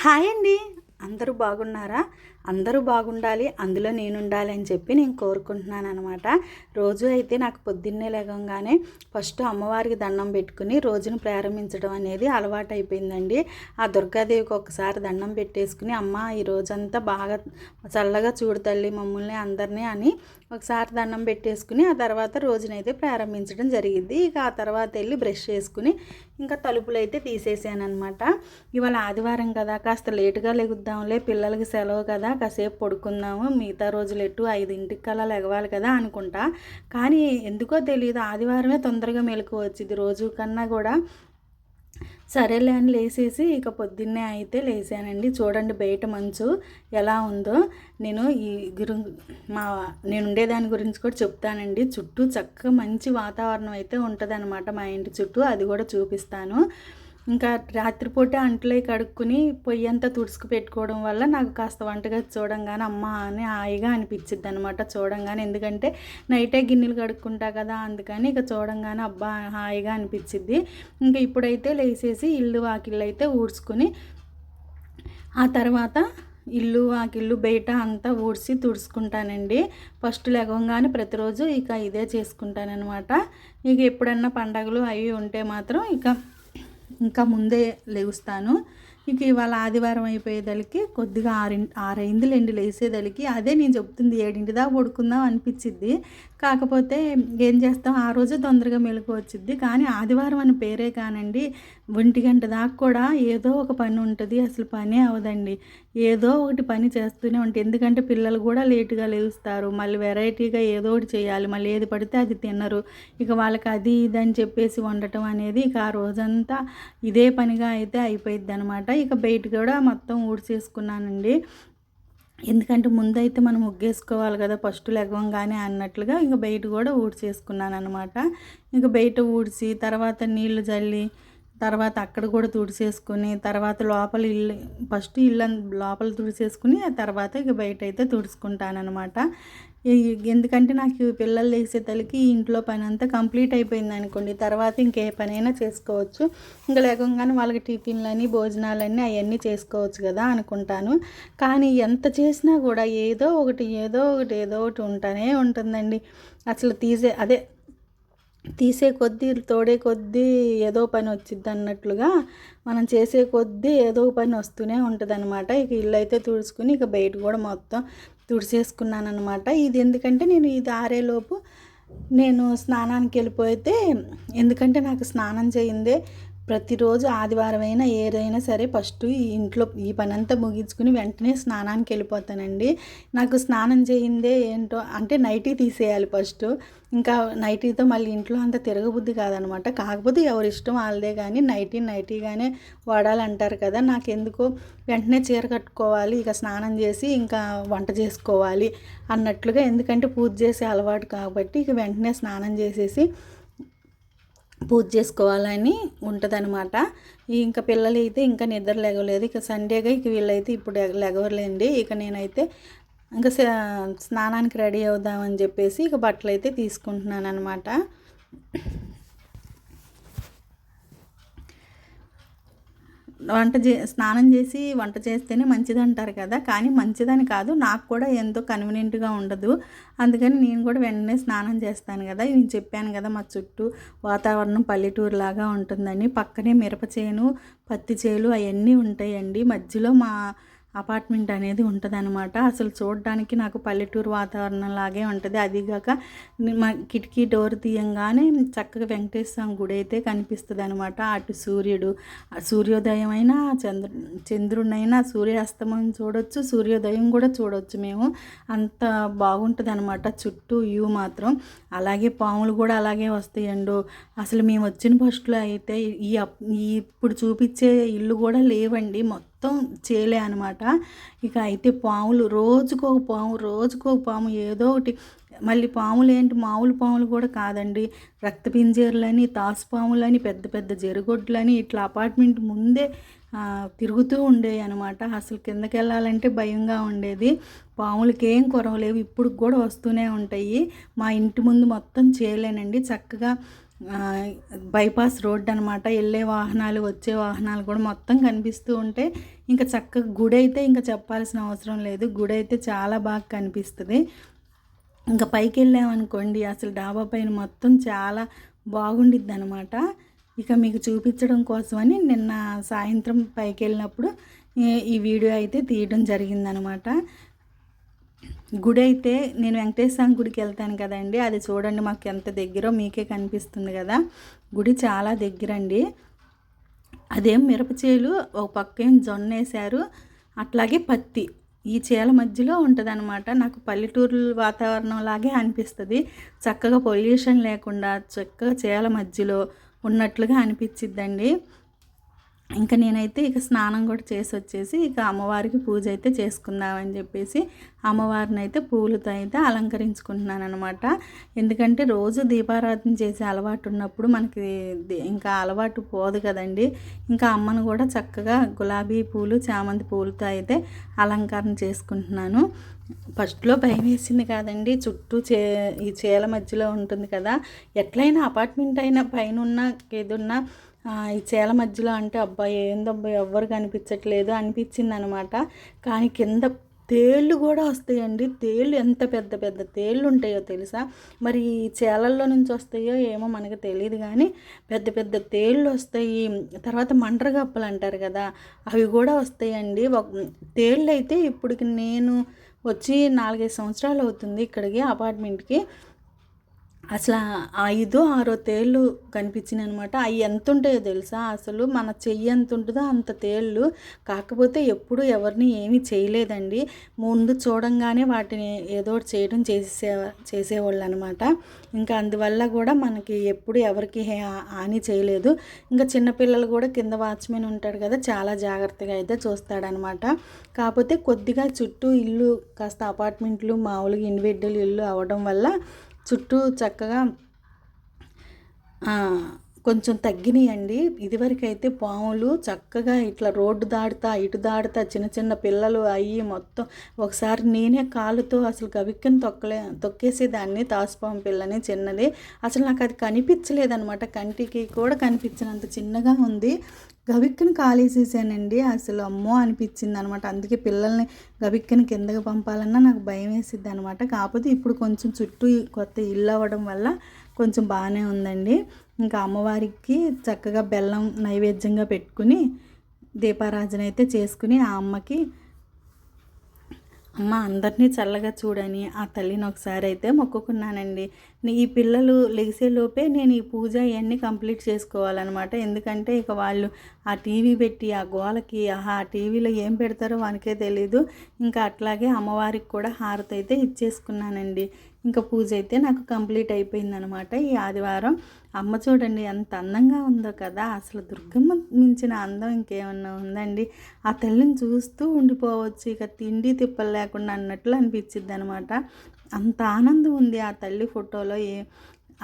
Hi అండి. అందరూ బాగున్నారా? అందరూ బాగుండాలి, అందులో నేనుండాలి అని చెప్పి నేను కోరుకుంటున్నాననమాట. రోజు అయితే నాకు పొద్దున్నే లేవగానే ఫస్ట్ అమ్మవారికి దండం పెట్టుకుని రోజును ప్రారంభించడం అనేది అలవాటైపోయిందండి. ఆ దుర్గాదేవికి ఒకసారి దండం పెట్టేసుకుని, అమ్మ ఈ రోజంతా బాగా చల్లగా చూడు తల్లి మమ్మల్ని అందరినీ అని ఒకసారి దండం పెట్టేసుకుని ఆ తర్వాత రోజునైతే ప్రారంభించడం జరిగింది. ఇక ఆ తర్వాత వెళ్ళి బ్రష్ చేసుకుని ఇంకా తలుపులు అయితే తీసేసానమాట. ఇవాళ ఆదివారం కదా, కాస్త లేటుగా లెగుద్దాంలే, పిల్లలకి సెలవు కదా, కాసేపు పడుకుందాము, మిగతా రోజులు ఎటు 5:00కల్లా లెగవాలి కదా అనుకుంటా. కానీ ఎందుకో తెలియదు, ఆదివారమే తొందరగా మెలకువ వచ్చింది రోజు కన్నా కూడా. సరేలే అని లేసేసి ఇక పొద్దున్నే అయితే లేసానండి. చూడండి బయట మంచు ఎలా ఉందో. నేను నేను ఉండేదాని గురించి కూడా చెప్తానండి. చుట్టూ చక్కగా మంచి వాతావరణం అయితే ఉంటుందన్నమాట మా ఇంటి చుట్టూ, అది కూడా చూపిస్తాను. ఇంకా రాత్రిపూట అంట్లే కడుక్కుని పొయ్యి అంతా తుడుచుకు పెట్టుకోవడం వల్ల నాకు కాస్త వంటగది చూడంగానే అమ్మ అని హాయిగా అనిపించిద్ది అనమాట చూడంగానే. ఎందుకంటే నైటే గిన్నెలు కడుక్కుంటా కదా, అందుకని ఇక చూడంగానే అబ్బా హాయిగా అనిపించిద్ది. ఇంకా ఇప్పుడైతే లేసేసి ఇల్లు వాకిళ్ళు అయితే ఊడ్చుకుని ఆ తర్వాత ఇల్లు వాకిళ్ళు బయట అంతా ఊడ్చి తుడుచుకుంటానండి. ఫస్ట్ లెగవగానే ప్రతిరోజు ఇక ఇదే చేసుకుంటానమాట. ఇక ఎప్పుడన్నా పండగలు అవి ఉంటే మాత్రం ఇంకా ముందే లేస్తాను. ఇక ఇవాళ ఆదివారం అయిపోయేదలికి కొద్దిగా 6 అయిందిలేండి లేసేదలికి. అదే నేను చెప్తుంది, 7 దాకా పడుకుందాం అనిపించిద్ది. కాకపోతే ఏం చేస్తాం, ఆ రోజు తొందరగా మెలకు వచ్చిద్ది. కానీ ఆదివారం అని పేరే కానండి, 1 దాకా కూడా ఏదో ఒక పని ఉంటుంది, అసలు పనే అవదండి. ఏదో ఒకటి పని చేస్తూనే ఉంటాయి. ఎందుకంటే పిల్లలు కూడా లేటుగా లేస్తారు, మళ్ళీ వెరైటీగా ఏదో ఒకటి చేయాలి, మళ్ళీ ఏది పడితే అది తినరు. ఇక వాళ్ళకి అది ఇది అని చెప్పేసి వండటం అనేది ఇక ఆ రోజంతా ఇదే పనిగా అయితే అయిపోయిద్ది అనమాట. ఇక బయట కూడా మొత్తం ఊడ్చేసుకున్నానండి. ఎందుకంటే ముందైతే మనం ముగ్గేసుకోవాలి కదా ఫస్ట్ లెగవంగానే అన్నట్లుగా ఇక బయట కూడా ఊడ్చేసుకున్నాను అనమాట. ఇక బయట ఊడ్చి తర్వాత నీళ్లు జల్లి తర్వాత అక్కడ కూడా తుడిచేసుకుని తర్వాత లోపల ఫస్ట్ ఇల్లు లోపల తుడిచేసుకుని ఆ తర్వాత ఇక బయట అయితే తుడుచుకుంటానమాట. ఎందుకంటే నాకు పిల్లలు లేసే తలకి ఇంట్లో పని అంతా కంప్లీట్ అయిపోయింది అనుకోండి, తర్వాత ఇంకే పనైనా చేసుకోవచ్చు. ఇంకా లేకుండానే వాళ్ళకి టిఫిన్లని భోజనాలన్నీ అవన్నీ చేసుకోవచ్చు కదా అనుకుంటాను. కానీ ఎంత చేసినా కూడా ఏదో ఒకటి ఉంటూనే ఉంటుందండి. అసలు తీసే కొద్దీ తోడే కొద్దీ ఏదో పని వచ్చిద్ది అన్నట్లుగా మనం చేసే కొద్దీ ఏదో పని వస్తూనే ఉంటుంది అనమాట. ఇక ఇల్లు అయితే తుడుచుకుని ఇక బయట కూడా మొత్తం తుడిచేసుకున్నాను అనమాట. ఇది ఎందుకంటే నేను ఇది ఆరేలోపు నేను స్నానానికి వెళ్ళిపోతే, ఎందుకంటే నాకు స్నానం చేయిందే ప్రతిరోజు ఆదివారం అయినా ఏదైనా సరే ఫస్ట్ ఈ ఇంట్లో ఈ పని అంతా ముగించుకుని వెంటనే స్నానానికి వెళ్ళిపోతానండి. నాకు స్నానం చేయిందే ఏంటో అంటే నైటీ తీసేయాలి ఫస్ట్. ఇంకా నైటీతో మళ్ళీ ఇంట్లో అంతా తిరగబుద్ధి కాదనమాట. కాకపోతే ఎవరి ఇష్టం వాళ్ళదే, కానీ నైటీగానే వాడాలంటారు కదా. నాకెందుకో వెంటనే చీర కట్టుకోవాలి, ఇక స్నానం చేసి ఇంకా వంట చేసుకోవాలి అన్నట్లుగా, ఎందుకంటే పూజ చేసే అలవాటు కాబట్టి ఇక వెంటనే స్నానం చేసేసి పూజ చేసుకోవాలని ఉంటుందన్నమాట. ఇంకా పిల్లలు అయితే ఇంకా నిద్ర లేగలేదు. ఇక సండేగా ఇక వీళ్ళైతే ఇప్పుడు లెగవలేండి. ఇక నేనైతే ఇంకా స్నానానికి రెడీ అవుదామని చెప్పేసి ఇక బట్టలు అయితే తీసుకుంటున్నాను అనమాట. స్నానం చేసి వంట చేస్తేనే మంచిది అంటారు కదా, కానీ మంచిదని కాదు, నాకు కూడా ఎంతో కన్వీనియంట్గా ఉండదు. అందుకని నేను కూడా వెంటనే స్నానం చేస్తాను కదా. నేను చెప్పాను కదా మా చుట్టూ వాతావరణం పల్లెటూరు లాగా ఉంటుందని. పక్కనే మిరప చేను, పత్తి చేలు అవన్నీ ఉంటాయండి. మధ్యలో మా అపార్ట్మెంట్ అనేది ఉంటుందన్నమాట. అసలు చూడడానికి నాకు పల్లెటూరు వాతావరణం లాగే ఉంటుంది. అదిగాక మా కిటికీ డోర్ తీయంగానే చక్కగా వెంకటేశ్వర స్వామి గుడి అయితే కనిపిస్తుంది అనమాట. అటు సూర్యోదయం అయినా చంద్రుడినైనా సూర్యాస్తమయం చూడొచ్చు, సూర్యోదయం కూడా చూడొచ్చు మేము. అంత బాగుంటుంది అనమాట చుట్టూ వ్యూ మాత్రం. అలాగే పాములు కూడా అలాగే వస్తాయండు. అసలు మేము వచ్చిన ఫస్ట్లో అయితే ఇప్పుడు చూపించే ఇల్లు కూడా లేవండి, మొత్తం చేయలే అనమాట. ఇక అయితే పాములు రోజుకో పాము ఏదో ఒకటి. మళ్ళీ పాములు ఏంటి, మామూలు పాములు కూడా కాదండి, రక్తపింజేరులని, తాసుపాములని, పెద్ద పెద్ద జరుగొడ్లని ఇట్లా అపార్ట్మెంట్ ముందే తిరుగుతూ ఉండేవి అనమాట. అసలు కిందకి వెళ్ళాలంటే భయంగా ఉండేది. పాములకి ఏం కొరవలేవు, ఇప్పుడు కూడా వస్తూనే ఉంటాయి. మా ఇంటి ముందు మొత్తం చేయలేనండి, చక్కగా బైపాస్ రోడ్ అనమాట. వెళ్ళే వాహనాలు వచ్చే వాహనాలు కూడా మొత్తం కనిపిస్తూ ఉంటే ఇంకా చక్కగా గుడి అయితే ఇంకా చెప్పాల్సిన అవసరం లేదు. గుడి అయితే చాలా బాగా కనిపిస్తుంది. ఇంకా పైకి వెళ్ళామనుకోండి అసలు డాబా పైన మొత్తం చాలా బాగుండిద్ది అనమాట. ఇక మీకు చూపించడం కోసమని నిన్న సాయంత్రం పైకి వెళ్ళినప్పుడు ఈ వీడియో అయితే తీయడం జరిగిందనమాట. గుడి అయితే నేను వెంకటేశ్వర స్వామి గుడికి వెళ్తాను కదండి, అది చూడండి మాకు ఎంత దగ్గరో మీకే కనిపిస్తుంది కదా. గుడి చాలా దగ్గరండి. అదేం మిరప చేలు, ఒక పక్కేం జొన్న వేశారు, అట్లాగే పత్తి ఈ చేల మధ్యలో ఉంటుంది అనమాట. నాకు పల్లెటూరు వాతావరణం లాగే అనిపిస్తుంది. చక్కగా పొల్యూషన్ లేకుండా చక్కగా చేల మధ్యలో ఉన్నట్లుగా అనిపించిద్దండి. ఇంకా నేనైతే ఇక స్నానం కూడా చేసి వచ్చేసి ఇక అమ్మవారికి పూజ అయితే చేసుకుందామని చెప్పేసి అమ్మవారిని అయితే పూలతో అయితే అలంకరించుకుంటున్నాను అనమాట. ఎందుకంటే రోజు దీపారాధన చేసే అలవాటు ఉన్నప్పుడు మనకి ఇంకా అలవాటు పోదు కదండి. ఇంకా అమ్మను కూడా చక్కగా గులాబీ పూలు, చామంతి పూలతో అయితే అలంకరణ చేసుకుంటున్నాను. ఫస్ట్లో భయం వేసింది కాదండి, చుట్టూ ఈ చేల మధ్యలో ఉంటుంది కదా, ఎట్లయినా అపార్ట్మెంట్ అయినా పైన ఉన్న ఏదున్నా ఈ చేల మధ్యలో అంటే అబ్బాయి ఏందబ్బాయి ఎవ్వరు కనిపించట్లేదు అనిపించింది అనమాట. కానీ కింద తేళ్ళు కూడా వస్తాయండి. తేళ్ళు ఎంత పెద్ద పెద్ద తేళ్ళు ఉంటాయో తెలుసా. మరి ఈ చేలల్లో నుంచి వస్తాయో ఏమో మనకు తెలియదు, కానీ పెద్ద పెద్ద తేళ్ళు వస్తాయి. తర్వాత మండ్రగప్పలు అంటారు కదా, అవి కూడా వస్తాయండి. తేళ్ళు అయితే ఇప్పటికి నేను వచ్చి 4-5 సంవత్సరాలు అవుతుంది ఇక్కడికి అపార్ట్మెంట్కి. అసలు 5-6 తేళ్ళు కనిపించినాయి అనమాట. అవి ఎంత ఉంటాయో తెలుసా, అసలు మన చెయ్యి ఎంత ఉంటుందో అంత తేళ్ళు. కాకపోతే ఎప్పుడు ఎవరిని ఏమీ చేయలేదండి. ముందు చూడంగానే వాటిని ఏదో ఒకటి చేయడం చేసేవాళ్ళు అనమాట. ఇంకా అందువల్ల కూడా మనకి ఎప్పుడు ఎవరికి హాని చేయలేదు. ఇంకా చిన్నపిల్లలు కూడా కింద వాచ్మెన్ ఉంటాడు కదా, చాలా జాగ్రత్తగా అయితే చూస్తాడనమాట. కాకపోతే కొద్దిగా చుట్టూ ఇల్లు కాస్త అపార్ట్మెంట్లు మామూలుగా ఇండివిడ్యువల్ ఇల్లు అవ్వడం వల్ల చుట్టూ చక్కగా కొంచెం తగ్గినాయండి. ఇదివరకైతే పాములు చక్కగా ఇట్లా రోడ్డు దాడుతా ఇటు దాడుతా చిన్న చిన్న పిల్లలు అయ్యి మొత్తం ఒకసారి నేనే కాలుతో అసలు గవిక్కని తొక్కేసేదాన్ని. తాసుపాము పిల్లని చిన్నది. అసలు నాకు అది కనిపించలేదనమాట, కంటికి కూడా కనిపించినంత చిన్నగా ఉంది. గవిక్కని కాలేసేసానండి. అసలు అమ్మో అనిపించింది అనమాట. అందుకే పిల్లల్ని గవిక్కని కిందకి పంపాలన్నా నాకు భయం వేసిద్ది అనమాట. కాకపోతే ఇప్పుడు కొంచెం చుట్టూ కొత్త ఇల్లు అవ్వడం వల్ల కొంచెం బాగానే ఉందండి. ఇంకా అమ్మవారికి చక్కగా బెల్లం నైవేద్యంగా పెట్టుకుని దీపారాధన అయితే చేసుకుని ఆ అమ్మకి అమ్మ అందరినీ చల్లగా చూడని ఆ తల్లిని ఒకసారి అయితే మొక్కుకున్నానండి. ఈ పిల్లలు లెగిసేలోపే నేను ఈ పూజ ఇవన్నీ కంప్లీట్ చేసుకోవాలన్నమాట. ఎందుకంటే ఇక వాళ్ళు ఆ టీవీ పెట్టి ఆ గోలకి ఆ టీవీలో ఏం పెడతారో వానికే తెలీదు. ఇంకా అట్లాగే అమ్మవారికి కూడా హారతి అయితే ఇచ్చేసుకున్నానండి. ఇంకా పూజ అయితే నాకు కంప్లీట్ అయిపోయిందనమాట. ఈ ఆదివారం అమ్మ చూడండి ఎంత అందంగా ఉందో కదా, అసలు దుర్గమ్మ మించిన అందం ఇంకేమన్నా ఉందండి. ఆ తల్లిని చూస్తూ ఉండిపోవచ్చు ఇక తిండి తిప్పలు లేకుండా అన్నట్లు అనిపించిద్ది అనమాట. అంత ఆనందం ఉంది ఆ తల్లి ఫోటోలో.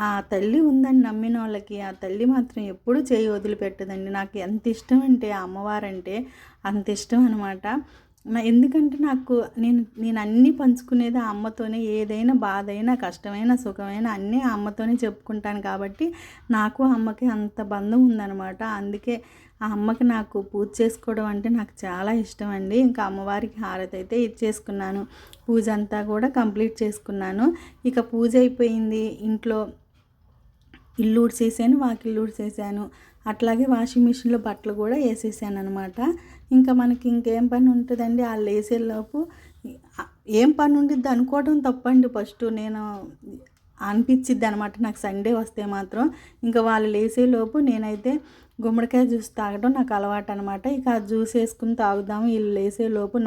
ఆ తల్లి ఉందని నమ్మిన వాళ్ళకి ఆ తల్లి మాత్రం ఎప్పుడూ చేయి వదిలిపెట్టదండి. నాకు ఎంత ఇష్టం అంటే ఆ అమ్మవారంటే అంత ఇష్టం అనమాట. ఎందుకంటే నేను అన్నీ పంచుకునేది ఆ అమ్మతోనే. ఏదైనా బాధ అయినా కష్టమైన సుఖమైన అన్నీ ఆ అమ్మతోనే చెప్పుకుంటాను కాబట్టి నాకు అమ్మకి అంత బంధం ఉందన్నమాట. అందుకే ఆ అమ్మకి నాకు పూజ చేసుకోవడం అంటే నాకు చాలా ఇష్టం అండి. ఇంకా అమ్మవారికి హారతి అయితే ఇచ్చేసుకున్నాను. పూజ అంతా కూడా కంప్లీట్ చేసుకున్నాను. ఇక పూజ అయిపోయింది. ఇంట్లో ఇల్లు ఊడ్చేసాను, వాకిళ్ళు ఊడ్చేసాను, అట్లాగే వాషింగ్ మిషన్లో బట్టలు కూడా వేసేసాను అనమాట. ఇంకా మనకి ఇంకేం పని ఉంటుందండి, వాళ్ళు వేసేలోపు ఏం పని ఉండిద్ది అనుకోవడం తప్పండి. ఫస్ట్ నేను అనిపించిద్ది అనమాట నాకు సండే వస్తే మాత్రం. ఇంకా వాళ్ళు లేసేలోపు నేనైతే గుమ్మడికాయ జ్యూస్ తాగడం నాకు అలవాటు అనమాట. ఇక ఆ జ్యూస్ వేసుకుని తాగుదాము, వీళ్ళు లేసేలోపు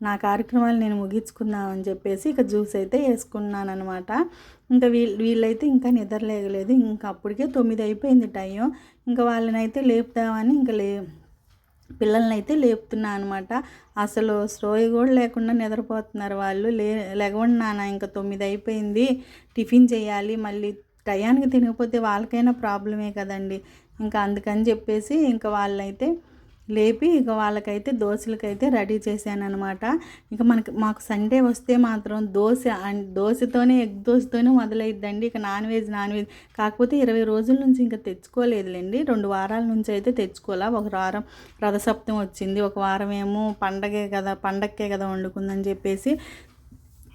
నా కార్యక్రమాలు నేను ముగించుకుందామని చెప్పేసి ఇక జ్యూస్ అయితే వేసుకున్నాను అనమాట. ఇంకా వీళ్ళైతే ఇంకా నిద్రలేగలేదు. ఇంకా అప్పటికే 9 అయిపోయింది టైం. ఇంకా వాళ్ళనైతే లేపుదామని ఇంకా పిల్లల్ని అయితే లేపుతున్నా అనమాట. అసలు స్లోయి కూడా లేకుండా నిద్రపోతున్నారు వాళ్ళు. లెగవండి నాన్న, ఇంకా 9 అయిపోయింది, టిఫిన్ చేయాలి, మళ్ళీ టయానికి తినకపోతే వాళ్ళకైనా ప్రాబ్లమే కదండి. ఇంకా అందుకని చెప్పేసి ఇంకా వాళ్ళైతే లేపి ఇక వాళ్ళకైతే దోశలకైతే రెడీ చేశాను అనమాట. ఇక మాకు సండే వస్తే మాత్రం దోశతోనే ఎగ్ దోశతోనే మొదలైద్దండి. ఇక నాన్ వెజ్ కాకపోతే 20 రోజుల నుంచి ఇంకా తెచ్చుకోలేదులేండి. 2 వారాల నుంచి అయితే తెచ్చుకోలే. ఒక వారం రథసప్తమి వచ్చింది, ఒక వారం ఏమో పండక్కే కదా వండుకుందని చెప్పేసి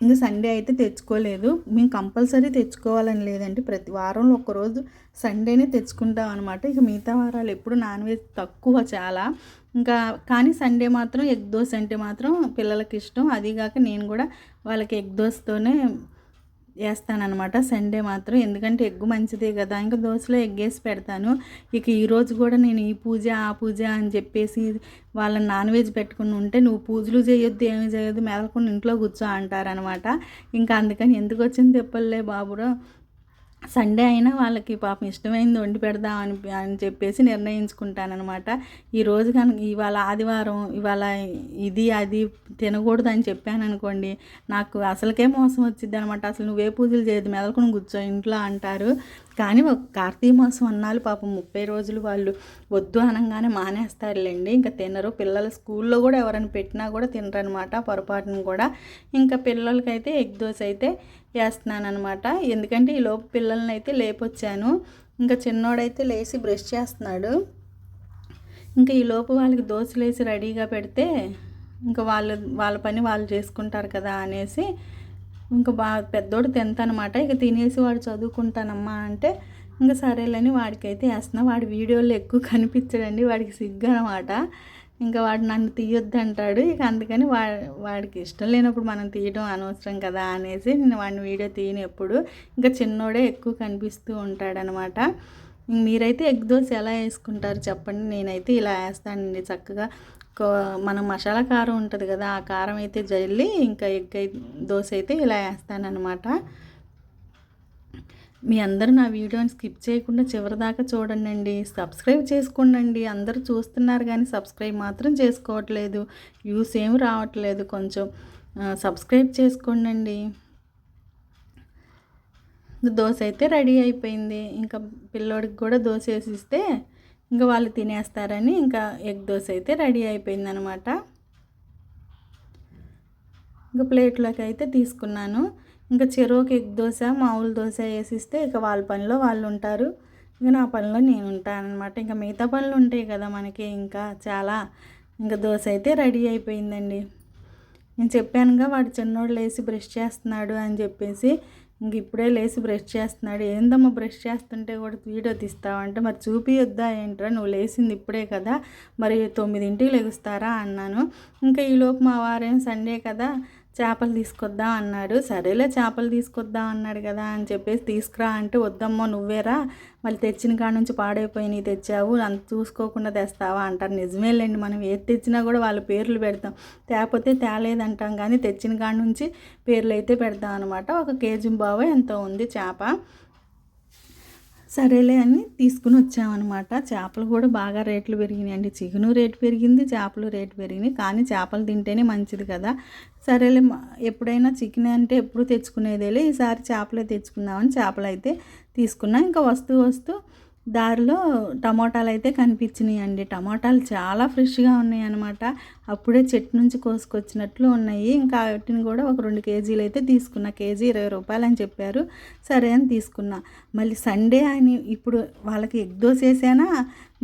ఇంకా సండే అయితే తెచ్చుకోలేదు. మేము కంపల్సరీ తెచ్చుకోవాలని లేదండి, ప్రతి వారంలో ఒక్కరోజు సండేనే తెచ్చుకుంటాం అనమాట. ఇక మిగతా వారాలు ఎప్పుడు నాన్ వెజ్ తక్కువ చాలా. ఇంకా కానీ సండే మాత్రం ఎగ్ దోశ అంటే మాత్రం పిల్లలకి ఇష్టం. అదీగాక నేను కూడా వాళ్ళకి ఎగ్ దోశతోనే వేస్తానన్నమాట సండే మాత్రం. ఎందుకంటే ఎగ్గు మంచిదే కదా, ఇంకా దోశలో ఎగ్గేసి పెడతాను. ఇక ఈరోజు కూడా నేను ఈ పూజ ఆ పూజ అని చెప్పేసి వాళ్ళని నాన్ వెజ్ పెట్టుకుని ఉంటే, నువ్వు పూజలు చేయొద్దు ఏమి చేయొద్దు మెదలకుండా ఇంట్లో కూర్చో అంటారనమాట. ఇంకా అందుకని ఎందుకు వచ్చింది తెప్పలే బాబురా, సండే అయినా వాళ్ళకి పాపం ఇష్టమైంది వండి పెడదాం అని చెప్పేసి నిర్ణయించుకుంటానమాట. ఈరోజు కనుక ఇవాళ ఆదివారం, ఇవాళ ఇది అది తినకూడదు అని చెప్పాను అనుకోండి, నాకు అసలుకే మోసం వచ్చింది అనమాట. అసలు నువ్వే పూజలు చేయదు మెదలుకొని కూర్చో ఇంట్లో అంటారు. కానీ ఒక కార్తీక మాసం అన్నాళ్ళు పాపం 30 రోజులు వాళ్ళు వద్దు అనగానే మానేస్తారులేండి, ఇంకా తినరు. పిల్లలు స్కూల్లో కూడా ఎవరైనా పెట్టినా కూడా తినరనమాట పొరపాటును కూడా. ఇంకా పిల్లలకైతే ఎగ్ దోశ అయితే వేస్తున్నాను అనమాట. ఎందుకంటే ఈలోపు పిల్లల్ని అయితే లేపొచ్చాను. ఇంకా చిన్నోడైతే లేచి బ్రష్ చేస్తున్నాడు. ఇంకా ఈలోపు వాళ్ళకి దోశలు వేసి రెడీగా పెడితే ఇంకా వాళ్ళ పని వాళ్ళు చేసుకుంటారు కదా అనేసి ఇంకా పెద్దోడు తింటానమాట. ఇక తినేసి వాడు చదువుకుంటానమ్మా అంటే ఇంకా సరేలేని వాడికైతే వేస్తున్నా. వాడి వీడియోలో ఎక్కువ కనిపించడండి, వాడికి సిగ్గు అనమాట. ఇంకా వాడు నన్ను తీయొద్దు అంటాడు. ఇక అందుకని వాడికి ఇష్టం లేనప్పుడు మనం తీయడం అనవసరం కదా అనేసి నేను వాడిని వీడియో తీయను ఎప్పుడు. ఇంకా చిన్నోడే ఎక్కువ కనిపిస్తూ ఉంటాడనమాట. మీరైతే ఎగ్ దోశ ఎలా వేసుకుంటారు చెప్పండి. నేనైతే ఇలా వేస్తానండి చక్కగా. మనం మసాలా కారం ఉంటుంది కదా, ఆ కారం అయితే జల్లి ఇంకా ఎగ్ దోశ అయితే ఇలా వేస్తానన్నమాట. మీ అందరూ నా వీడియోని స్కిప్ చేయకుండా చివరిదాకా చూడండి, సబ్స్క్రైబ్ చేసుకోండి. అందరూ చూస్తున్నారు కానీ సబ్స్క్రైబ్ మాత్రం చేసుకోవట్లేదు, వ్యూస్ ఏమి రావట్లేదు. కొంచెం సబ్స్క్రైబ్ చేసుకోండి. దోశ అయితే రెడీ అయిపోయింది. ఇంకా పిల్లోడికి కూడా దోశ వేసిస్తే ఇంకా వాళ్ళు తినేస్తారని ఇంకా ఎగ్ దోశ అయితే రెడీ అయిపోయింది అనమాట. ఇంకా ప్లేట్లోకి అయితే తీసుకున్నాను. ఇంకా చెరోకి ఎగ్ దోశ మామూలు దోశ వేసిస్తే ఇక వాళ్ళ పనిలో వాళ్ళు ఉంటారు, ఇంకా నా పనిలో నేను ఉంటాను అనమాట. ఇంకా మిగతా పనులు ఉంటాయి కదా మనకి ఇంకా చాలా. ఇంకా దోశ అయితే రెడీ అయిపోయిందండి. నేను చెప్పానుగా వాడు చిన్నోడు లేచి బ్రష్ చేస్తున్నాడు అని చెప్పేసి. ఇంక ఇప్పుడే లేచి బ్రష్ చేస్తున్నాడు. ఏందమ్మా బ్రష్ చేస్తుంటే కూడా వీడియో తీస్తావంటే, మరి చూపియొద్దా ఏంట్రా, నువ్వు లేచింది ఇప్పుడే కదా, మరి 9ంటికి లెగుస్తారా అన్నాను. ఇంకా ఈలోపు మా వారేం సండే కదా చేపలు తీసుకొద్దాం అన్నాడు. సరేలే చేపలు తీసుకొద్దాం అన్నాడు కదా అని చెప్పేసి తీసుకురా అంటే, వద్దమ్మో నువ్వేరా, మళ్ళీ తెచ్చిన కాడ నుంచి పాడైపోయినాయి తెచ్చావు, అంత చూసుకోకుండా తెస్తావా అంటారు. నిజమేలేండి, మనం ఏది తెచ్చినా కూడా వాళ్ళ పేర్లు పెడతాం, తేకపోతే తేలేదంటాం కానీ తెచ్చిన కాడ నుంచి పేర్లు అయితే పెడతాం అనమాట. 1 కేజీ బావో ఎంతో ఉంది చేప. సరేలే అని తీసుకుని వచ్చామన్నమాట. చేపలు కూడా బాగా రేట్లు పెరిగినాయండి. చికెను రేటు పెరిగింది, చేపలు రేటు పెరిగినాయి. కానీ చేపలు తింటేనే మంచిది కదా. సరేలే ఎప్పుడైనా చికెన్ అంటే ఎప్పుడు తెచ్చుకునేదేలే, ఈసారి చేపలే తెచ్చుకుందామని చేపలు అయితే తీసుకున్నా. ఇంకా వస్తూ దారిలో టమోటాలు అయితే కనిపించినాయండి. టమోటాలు చాలా ఫ్రెష్గా ఉన్నాయి అనమాట. అప్పుడే చెట్టు నుంచి కోసుకొచ్చినట్లు ఉన్నాయి. ఇంకా వాటిని కూడా ఒక 2 కేజీలు అయితే తీసుకున్నా. కేజీ 20 రూపాయలు అని చెప్పారు, సరే అని తీసుకున్నా. మళ్ళీ సండే అని ఇప్పుడు వాళ్ళకి ఎగ్ దోశ వేసానా,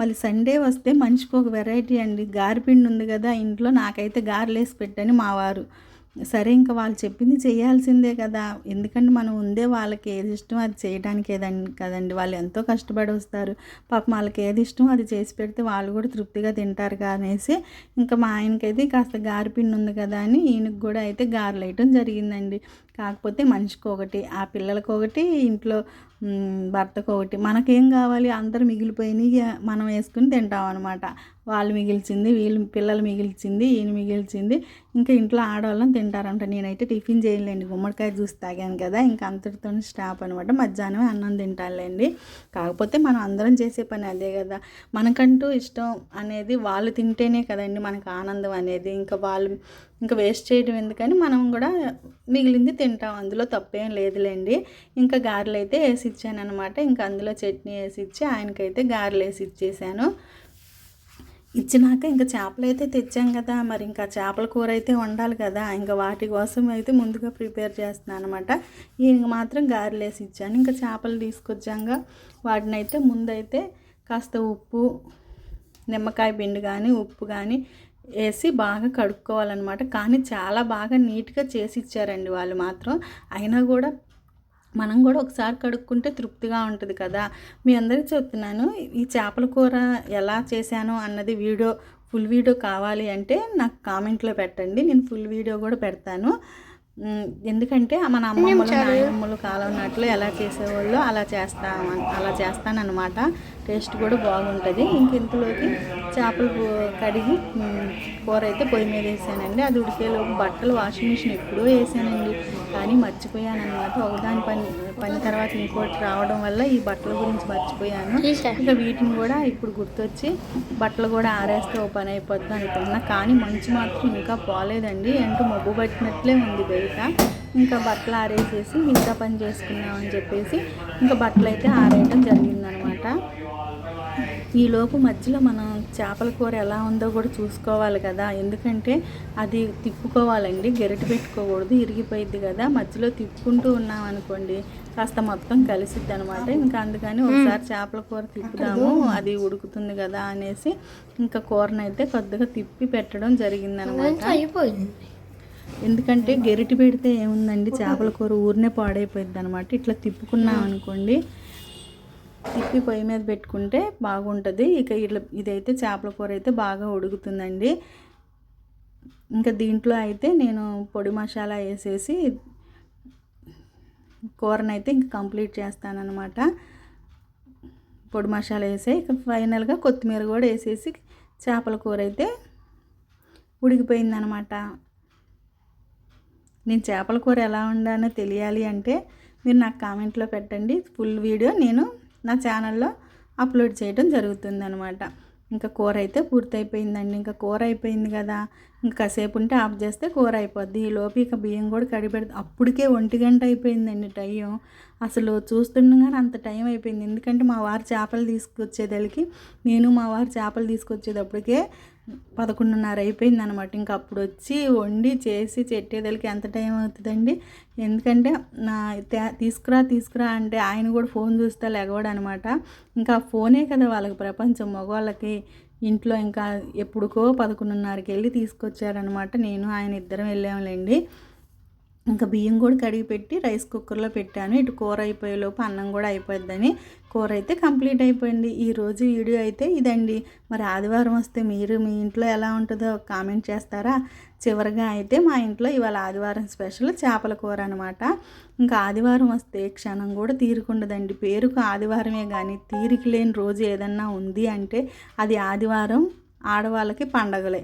మళ్ళీ సండే వస్తే మనిషికి ఒక వెరైటీ అండి. గారెపిండి ఉంది కదా ఇంట్లో, నాకైతే గారెలు వేసి పెట్టని మా వారు. సరే ఇంకా వాళ్ళు చెప్పింది చేయాల్సిందే కదా, ఎందుకంటే మనం ఉందే వాళ్ళకి ఏది ఇష్టం అది చేయడానికి కదండి. వాళ్ళు ఎంతో కష్టపడి వస్తారు, పాపం వాళ్ళకి ఏది ఇష్టం అది చేసి పెడితే వాళ్ళు కూడా తృప్తిగా తింటారు అనేసి ఇంకా మా ఆయనకైతే కాస్త గారెపిండి ఉంది కదా అని ఈయనకి కూడా అయితే గారెలు వేయటం జరిగిందండి. కాకపోతే మనిషికి ఒకటి, ఆ పిల్లలకి ఒకటి, ఇంట్లో భర్తకు ఒకటి. మనకేం కావాలి, అందరూ మిగిలిపోయినాయి మనం వేసుకుని తింటాం అనమాట. వాళ్ళు మిగిల్చింది, పిల్లలు మిగిల్చింది, ఈయన మిగిల్చింది, ఇంకా ఇంట్లో ఆడవాళ్ళని తింటారంట. నేనైతే టిఫిన్ చేయలేండి, గుమ్మడికాయ జ్యూస్ తాగాను కదా, ఇంకా అంతటితో స్టాప్ అనమాట. మధ్యాహ్నం అన్నం తింటానులేండి. కాకపోతే మనం అందరం చేసే పని అదే కదా, మనకంటూ ఇష్టం అనేది వాళ్ళు తింటేనే కదండి మనకు ఆనందం అనేది. ఇంకా వేస్ట్ చేయడం ఎందుకని మనం కూడా మిగిలింది తింటాం, అందులో తప్పేం లేదులేండి. ఇంకా గారెలు అయితే వేసి ఇచ్చాను అనమాట. ఇంకా అందులో చట్నీ వేసి ఇచ్చి ఆయనకైతే గారెలు వేసి ఇచ్చేసాను. ఇచ్చినాక ఇంకా చేపలు అయితే తెచ్చాం కదా, మరి ఇంకా చేపల కూర అయితే వండాలి కదా, ఇంకా వాటి కోసం అయితే ముందుగా ప్రిపేర్ చేస్తున్నాను అనమాట. ఈయనకి మాత్రం గారెలేసి ఇచ్చాను. ఇంకా చేపలు తీసుకొచ్చాక వాటిని అయితే ముందైతే కాస్త ఉప్పు, నిమ్మకాయ పిండి కానీ ఉప్పు కానీ వేసి బాగా కడుక్కోవాలన్నమాట. కానీ చాలా బాగా నీట్గా చేసి ఇచ్చారండి వాళ్ళు మాత్రం. అయినా కూడా మనం కూడా ఒకసారి కడుక్కుంటే తృప్తిగా ఉంటుంది కదా. మీ అందరికీ చెప్తున్నాను, ఈ చేపల కూర ఎలా చేశాను అన్నది ఫుల్ వీడియో కావాలి అంటే నాకు కామెంట్లో పెట్టండి, నేను ఫుల్ వీడియో కూడా పెడతాను. ఎందుకంటే మన అమ్మమ్మలు నాయనమ్మలు కాలం నాట్లో ఎలా చేసేవాళ్ళు అలా చేస్తానన్నమాట. టేస్ట్ కూడా బాగుంటుంది. ఇంక ఇంతలోకి చేపలు కడిగి కూర అయితే పొయ్యి మీద వేసానండి. అది ఉడికేలోపు బట్టలు వాషింగ్ మిషన్ ఎప్పుడూ వేసానండి, కానీ మర్చిపోయాను అనమాట. ఒకదాని పని తర్వాత ఇంకోటి రావడం వల్ల ఈ బట్టల గురించి మర్చిపోయాను. ఇంకా వీటిని కూడా ఇప్పుడు గుర్తొచ్చి బట్టలు కూడా ఆరేస్తే ఓ పని అయిపోద్ది అనుకున్నా. కానీ మంచు మాత్రం ఇంకా పోలేదండి, అంటూ మబ్బు పట్టినట్లే ఉంది బయట. ఇంకా బట్టలు ఆరేసేసి మిగతా పని చేసుకున్నామని చెప్పేసి ఇంకా బట్టలు అయితే ఆరేయడం జరిగిందనమాట. ఈలోపు మధ్యలో మనం చేపల కూర ఎలా ఉందో కూడా చూసుకోవాలి కదా, ఎందుకంటే అది తిప్పుకోవాలండి, గెరటి పెట్టుకోకూడదు, ఇరిగిపోయిద్ది కదా. మధ్యలో తిప్పుకుంటూ ఉన్నాం అనుకోండి కాస్త మొత్తం కలిసిద్ది అనమాట. ఇంకా అందుకని ఒకసారి చేపల కూర తిప్పుదాము, అది ఉడుకుతుంది కదా అనేసి ఇంకా కూరనైతే కొద్దిగా తిప్పి పెట్టడం జరిగిందనమాట. ఎందుకంటే గెరిటి పెడితే ఏముందండి, చేపల కూర ఊరినే పాడైపోయింది అనమాట. ఇట్లా తిప్పుకున్నాం అనుకోండి, తిప్పి పొయ్యి మీద పెట్టుకుంటే బాగుంటుంది. ఇక ఇదైతే చేపల కూర అయితే బాగా ఉడుకుతుందండి. ఇంకా దీంట్లో అయితే నేను పొడి మసాలా వేసేసి కూరనైతే ఇంక కంప్లీట్ చేస్తానన్నమాట. పొడి మసాలా వేసి ఇక ఫైనల్గా కొత్తిమీర కూడా వేసేసి చేపల కూర అయితే ఉడికిపోయిందనమాట. నేను చేపల కూర ఎలా వండానో తెలియాలి అంటే మీరు నాకు కామెంట్లో పెట్టండి. ఫుల్ వీడియో నేను నా ఛానల్లో అప్లోడ్ చేయడం జరుగుతుందనమాట. ఇంకా కూర అయితే పూర్తయిపోయిందండి. ఇంకా కూర అయిపోయింది కదా, ఇంకా కాసేపు ఉంటే ఆఫ్ చేస్తే కూర అయిపోద్ది. ఈ లోపు ఇక బియ్యం కూడా కడిపెడితే అప్పటికే 1 గంట అయిపోయిందండి టైం. అసలు చూస్తుండగానే అంత టైం అయిపోయింది. ఎందుకంటే మా వారు చేపలు తీసుకొచ్చేదలికి మా వారు చేపలు తీసుకొచ్చేటప్పటికే 11:30 అయిపోయింది అనమాట. ఇంకా అప్పుడు వచ్చి వండి చేసి చెట్టేదలికి ఎంత టైం అవుతుందండి. ఎందుకంటే తీసుకురా అంటే ఆయన కూడా ఫోన్ చూస్తే లెగవడు అనమాట. ఇంకా ఫోనే కదా వాళ్ళకి ప్రపంచం, మగవాళ్ళకి. ఇంట్లో ఇంకా ఎప్పుడుకో 11:30కి వెళ్ళి తీసుకొచ్చారనమాట. నేను ఆయన ఇద్దరం వెళ్ళాములేండి. ఇంకా బియ్యం కూడా కడిగి పెట్టి రైస్ కుక్కర్లో పెట్టాను. ఇటు కూర అయిపోయేలోపు అన్నం కూడా అయిపోద్దని కూర అయితే కంప్లీట్ అయిపోయింది. ఈరోజు వీడియో అయితే ఇదండి. మరి ఆదివారం వస్తే మీరు మీ ఇంట్లో ఎలా ఉంటుందో కామెంట్ చేస్తారా? చివరిగా అయితే మా ఇంట్లో ఇవాళ ఆదివారం స్పెషల్ చేపల కూర అనమాట. ఇంకా ఆదివారం వస్తే క్షణం కూడా తీరుకుండదండి. పేరుకు ఆదివారమే కానీ తీరిక లేని రోజు ఏదన్నా ఉంది అంటే అది ఆదివారం. ఆడవాళ్ళకి పండగలే.